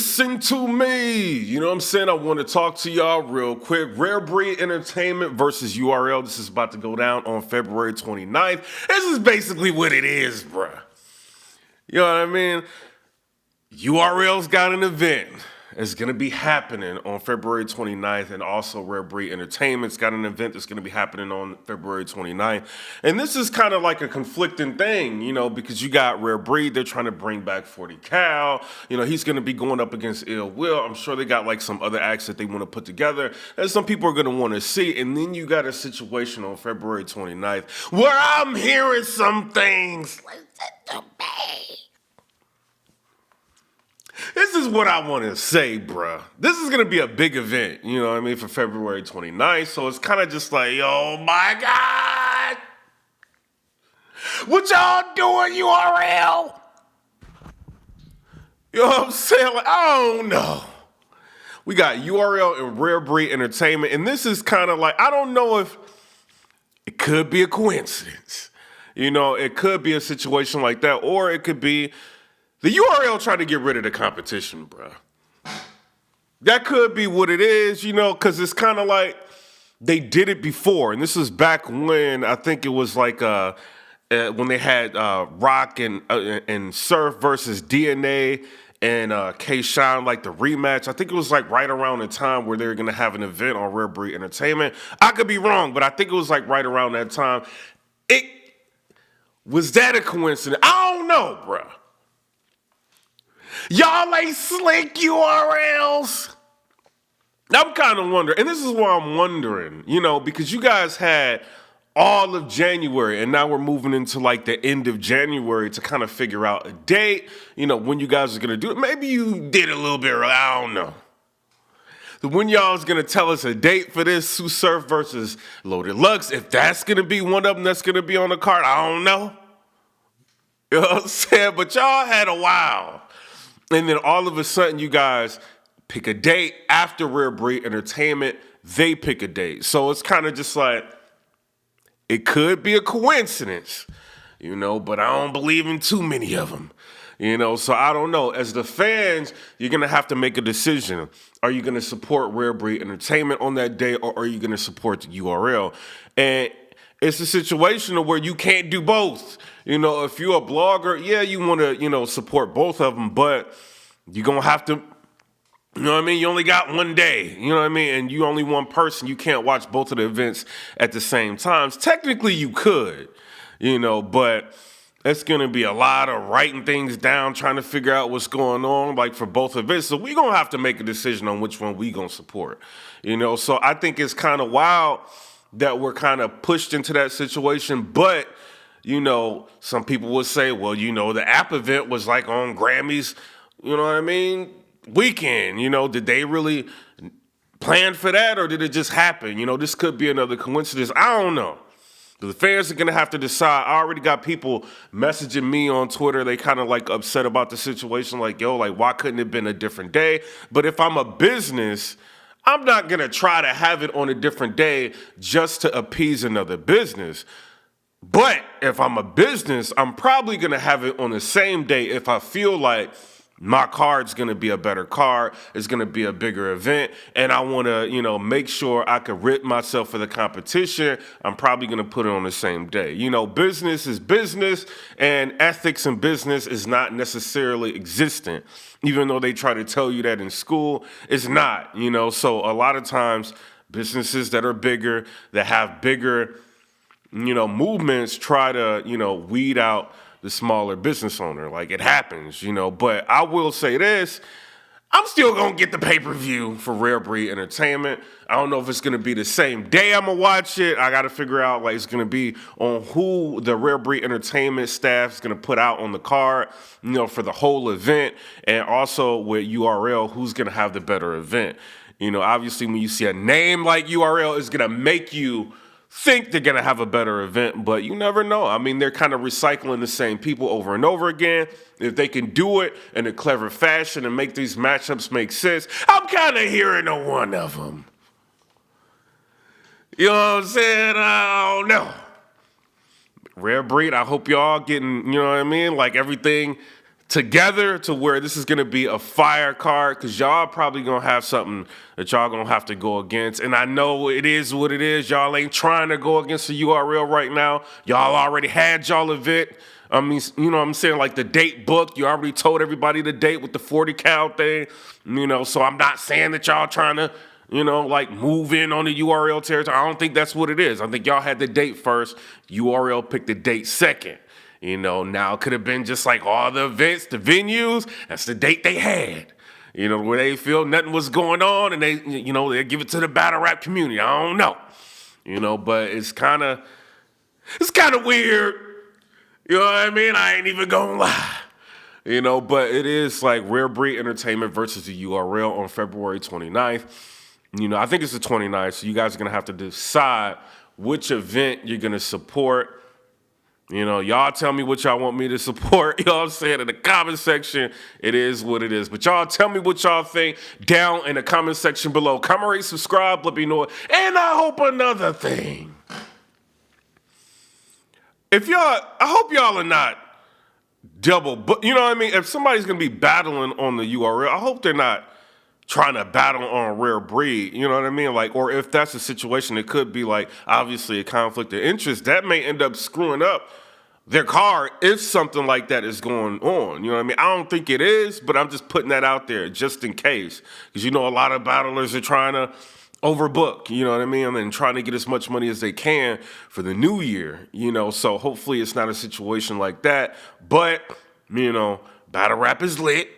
Listen to me. You know what I'm saying? I want to talk to y'all real quick. Rarebreed Entertainment versus URL. This is about to go down on February 29th. This is basically what it is, bruh. You know what I mean? URL's got an event. It's going to be happening on February 29th, and also Rarebreed Entertainment's got an event that's going to be happening on February 29th. And this is kind of like a conflicting thing, you know, because you got Rarebreed, they're trying to bring back 40 Cal. You know, he's going to be going up against Ill Will. I'm sure they got like some other acts that they want to put together that some people are going to want to see. And then you got a situation on February 29th where I'm hearing some things. Listen to me. This is what I want to say, bruh. This is going to be a big event, you know what I mean, for February 29th. So it's kind of just like, oh my God. What y'all doing, URL? You know what I'm saying? Like, I don't know. We got URL and Rarebreed Entertainment. And this is kind of like, I don't know if it could be a coincidence. You know, it could be a situation like that. Or it could be the URL trying to get rid of the competition, bro. That could be what it is, you know, because it's kind of like they did it before. And this is back when, I think it was like when they had Rock and Surf versus DNA and K-Shine, like the rematch. I think it was like right around the time where they were going to have an event on Rarebreed Entertainment. I could be wrong, but I think it was like right around that time. Was that a coincidence? I don't know, bro. Y'all ain't slick URLs. I'm kind of wondering, and this is why I'm wondering, you know, because you guys had all of January, and now we're moving into like the end of January to kind of figure out a date, you know, when you guys are going to do it. Maybe you did a little bit early, I don't know. When y'all's going to tell us a date for this, Sue Surf versus Loaded Lux, if that's going to be one of them that's going to be on the card, I don't know. You know what I'm saying? But y'all had a while. And then all of a sudden, you guys pick a date after Rarebreed Entertainment. They pick a date. So it's kind of just like, it could be a coincidence, you know, but I don't believe in too many of them, you know. So I don't know. As the fans, you're going to have to make a decision. Are you going to support Rarebreed Entertainment on that day, or are you going to support the URL? And it's a situation where you can't do both. You know, if you're a blogger, yeah, you want to, you know, support both of them, but you're going to have to, you know what I mean? You only got one day, you know what I mean? And you only one person. You can't watch both of the events at the same time. Technically, you could, you know, but it's going to be a lot of writing things down, trying to figure out what's going on, like for both events. So we're going to have to make a decision on which one we're going to support, you know? So I think it's kind of wild that we're kind of pushed into that situation, but you know, some people would say, well, you know, the app event was like on Grammys, you know what I mean, weekend. You know, did they really plan for that, or did it just happen? You know, this could be another coincidence. I don't know. The fans are going to have to decide. I already got people messaging me on Twitter. They kind of like upset about the situation. Like, yo, like, why couldn't it have been a different day? But if I'm a business, I'm not going to try to have it on a different day just to appease another business. But if I'm a business, I'm probably going to have it on the same day if I feel like my card's going to be a better card, it's going to be a bigger event, and I want to, you know, make sure I can rid myself of the competition. I'm probably going to put it on the same day. You know, business is business, and ethics in business is not necessarily existent. Even though they try to tell you that in school, it's not, you know. So a lot of times, businesses that are bigger, that have bigger, you know, movements try to, you know, weed out the smaller business owner. Like, it happens, you know. But I will say this, I'm still going to get the pay-per-view for Rarebreed Entertainment. I don't know if it's going to be the same day I'm going to watch it. I got to figure out, like, it's going to be on who the Rarebreed Entertainment staff is going to put out on the card, you know, for the whole event. And also with URL, who's going to have the better event. You know, obviously when you see a name like URL, it's going to make you think they're going to have a better event, but you never know. I mean, they're kind of recycling the same people over and over again. If they can do it in a clever fashion and make these matchups make sense, I'm kind of hearing a one of them. You know what I'm saying? I don't know. Rarebreed, I hope y'all getting, you know what I mean? Like everything together to where this is going to be a fire card, because y'all probably going to have something that y'all going to have to go against. And I know it is what it is. Y'all ain't trying to go against the URL right now. Y'all already had y'all event. I mean, you know what I'm saying? Like the date booked. You already told everybody the date with the 40 cal thing. You know, so I'm not saying that y'all trying to, you know, like move in on the URL territory. I don't think that's what it is. I think y'all had the date first. URL picked the date second. You know, now it could have been just like all the events, the venues, that's the date they had. You know, where they feel nothing was going on and they, you know, they give it to the battle rap community. I don't know. You know, but it's kind of weird. You know what I mean? I ain't even gonna lie. You know, but it is like Rarebreed Entertainment versus the URL on February 29th. You know, I think it's the 29th, so you guys are going to have to decide which event you're going to support. You know, y'all tell me what y'all want me to support. You know what I'm saying? In the comment section, it is what it is. But y'all tell me what y'all think down in the comment section below. Comment, rate, subscribe, let me know it. And I hope another thing. I hope y'all are not double, but you know what I mean? If somebody's going to be battling on the URL, I hope they're not trying to battle on Rarebreed, you know what I mean? Like, or if that's a situation, it could be like, obviously a conflict of interest. That may end up screwing up their card if something like that is going on. You know what I mean? I don't think it is, but I'm just putting that out there just in case. Because you know, a lot of battlers are trying to overbook, you know what I mean? And trying to get as much money as they can for the new year, you know? So hopefully it's not a situation like that. But, you know, battle rap is lit,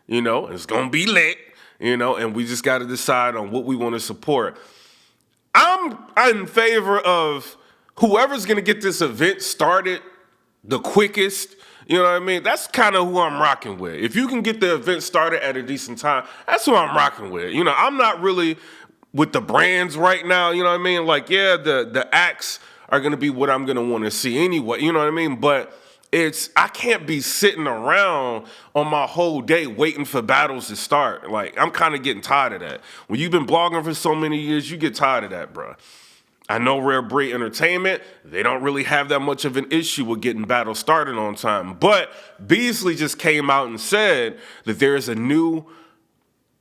you know, it's going to be lit. You know, and we just got to decide on what we want to support. I'm in favor of whoever's going to get this event started the quickest. You know what I mean? That's kind of who I'm rocking with. If you can get the event started at a decent time, that's who I'm rocking with. You know, I'm not really with the brands right now. You know what I mean? Like, yeah, the acts are going to be what I'm going to want to see anyway. You know what I mean? But I can't be sitting around on my whole day waiting for battles to start. Like, I'm kind of getting tired of that. When you've been blogging for so many years, you get tired of that, bro. I know Rarebreed Entertainment, they don't really have that much of an issue with getting battles started on time. But Beasley just came out and said that there is a new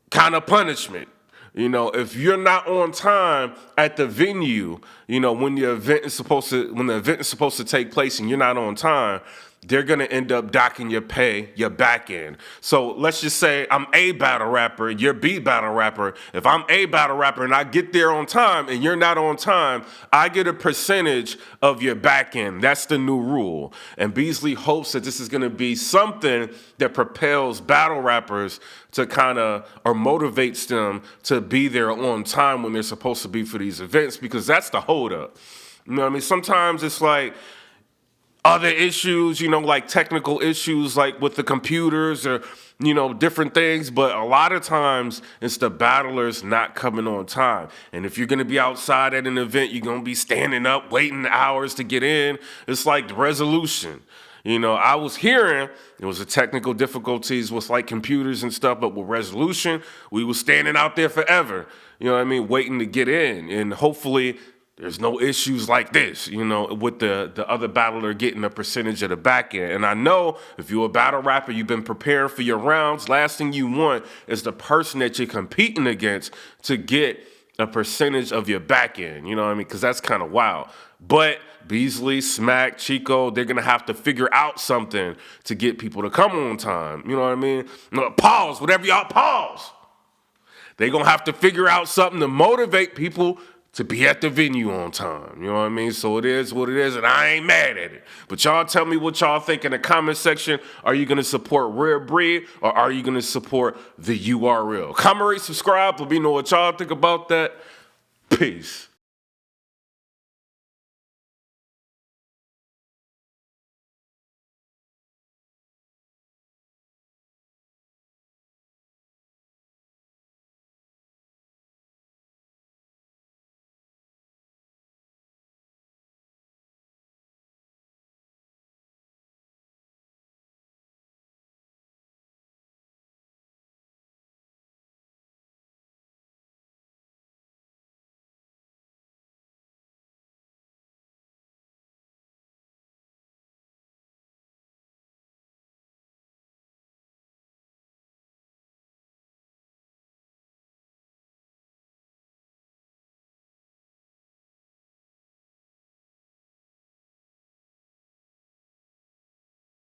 kind of punishment. You know, if you're not on time at the venue, you know, when the event is supposed to take place and you're not on time, they're going to end up docking your pay, your back end. So let's just say I'm A battle rapper, you're B battle rapper. If I'm A battle rapper and I get there on time and you're not on time, I get a percentage of your back end. That's the new rule. And Beasley hopes that this is going to be something that propels battle rappers to kind of, or motivates them to be there on time when they're supposed to be for these events, because that's the holdup. You know what I mean? Sometimes it's like, other issues, you know, like technical issues, like with the computers or, you know, different things. But a lot of times it's the battlers not coming on time. And if you're going to be outside at an event, you're going to be standing up, waiting hours to get in. It's like the resolution. You know, I was hearing it was a technical difficulties with like computers and stuff, but with resolution, we were standing out there forever, you know what I mean, waiting to get in. And hopefully there's no issues like this, you know, with the other battler getting a percentage of the back end. And I know if you're a battle rapper, you've been preparing for your rounds, last thing you want is the person that you're competing against to get a percentage of your back end, you know what I mean? Because that's kind of wild. But Beasley, Smack, Chico, they're going to have to figure out something to get people to come on time, you know what I mean? No, pause, whatever y'all pause. They're going to have to figure out something to motivate people to be at the venue on time, you know what I mean? So it is what it is, and I ain't mad at it. But y'all tell me what y'all think in the comment section. Are you going to support Rarebreed, or are you going to support the URL? Comment, rate, subscribe, let me know what y'all think about that. Peace.